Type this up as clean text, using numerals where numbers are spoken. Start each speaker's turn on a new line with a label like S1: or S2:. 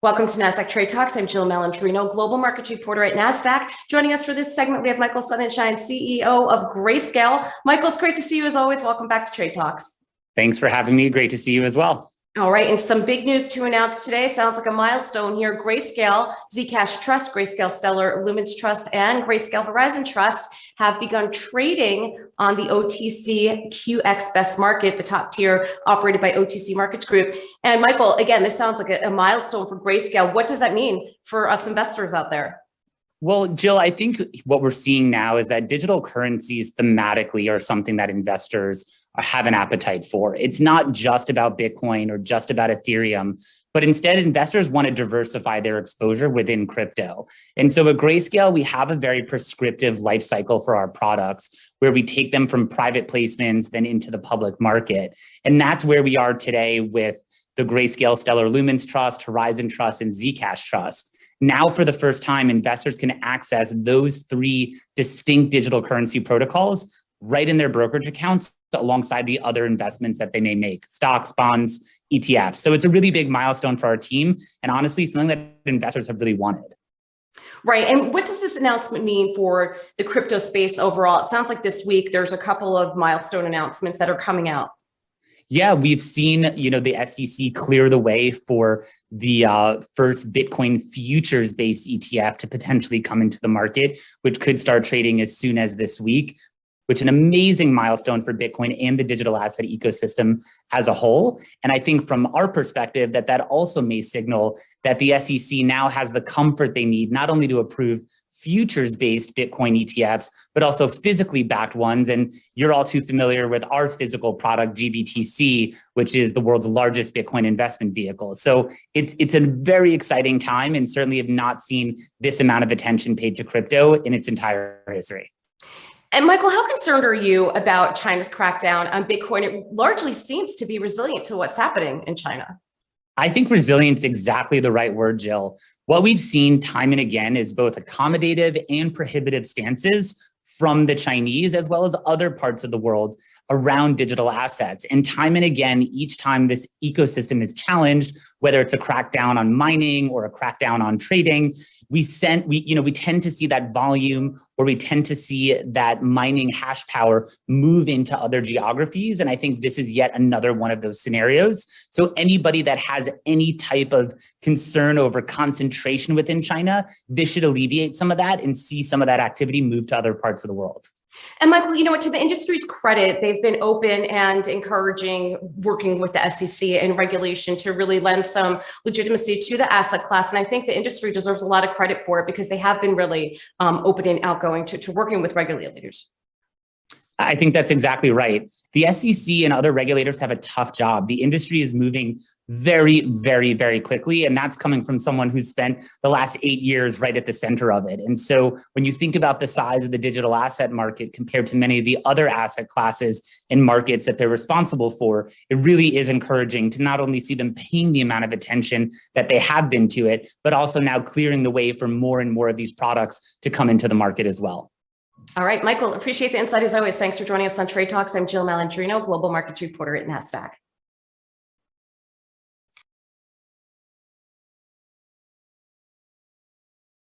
S1: Welcome to Nasdaq Trade Talks. I'm Jill Malandrino, Global Markets Reporter at Nasdaq. Joining us for this segment, we have Michael Sonnenshein, CEO of Grayscale. Michael, it's great to see you as always. Welcome back to Trade Talks.
S2: Thanks for having me. Great to see you as well.
S1: All right, and some big news to announce today. Sounds like a milestone here. Grayscale, Zcash Trust, Grayscale Stellar Lumens Trust, and Grayscale Horizon Trust have begun trading on the OTC QX Best Market, the top tier operated by OTC Markets Group. And Michael, again, this sounds like a milestone for Grayscale. What does that mean for us investors out there?
S2: Well, Jill, I think what we're seeing now is that digital currencies thematically are something that investors have an appetite for. It's not just about Bitcoin or just about Ethereum, but instead investors want to diversify their exposure within crypto. And so at Grayscale, we have a very prescriptive life cycle for our products where we take them from private placements then into the public market. And that's where we are today with the Grayscale Stellar Lumens Trust, Horizon Trust, and Zcash Trust. Now, for the first time, investors can access those three distinct digital currency protocols right in their brokerage accounts alongside the other investments that they may make, stocks, bonds, ETFs. So it's a really big milestone for our team, and honestly, something that investors have really wanted.
S1: Right. And what does this announcement mean for the crypto space overall? It sounds like this week there's a couple of milestone announcements that are coming out.
S2: Yeah, we've seen, the SEC clear the way for the first Bitcoin futures-based ETF to potentially come into the market, which could start trading as soon as this week, which is an amazing milestone for Bitcoin and the digital asset ecosystem as a whole. And I think from our perspective, that also may signal that the SEC now has the comfort they need, not only to approve futures-based Bitcoin ETFs, but also physically backed ones. And you're all too familiar with our physical product, GBTC, which is the world's largest Bitcoin investment vehicle. So it's a very exciting time, and certainly have not seen this amount of attention paid to crypto in its entire history.
S1: And Michael, how concerned are you about China's crackdown on Bitcoin? It largely seems to be resilient to what's happening in China.
S2: I think resilience is exactly the right word, Jill. What we've seen time and again is both accommodative and prohibitive stances from the Chinese as well as other parts of the world around digital assets. And time and again, each time this ecosystem is challenged, whether it's a crackdown on mining or a crackdown on trading, we tend to see that volume, or we tend to see that mining hash power move into other geographies. And I think this is yet another one of those scenarios. So anybody that has any type of concern over concentration within China, this should alleviate some of that and see some of that activity move to other parts of the world.
S1: And Michael, to the industry's credit, they've been open and encouraging working with the SEC and regulation to really lend some legitimacy to the asset class. And I think the industry deserves a lot of credit for it because they have been really open and outgoing to working with regulators.
S2: I think that's exactly right. The SEC and other regulators have a tough job. The industry is moving very, very, very quickly. And that's coming from someone who's spent the last 8 years right at the center of it. And so when you think about the size of the digital asset market compared to many of the other asset classes and markets that they're responsible for, it really is encouraging to not only see them paying the amount of attention that they have been to it, but also now clearing the way for more and more of these products to come into the market as well.
S1: All right, Michael, appreciate the insight as always. Thanks for joining us on Trade Talks. I'm Jill Malandrino, Global Markets Reporter at Nasdaq.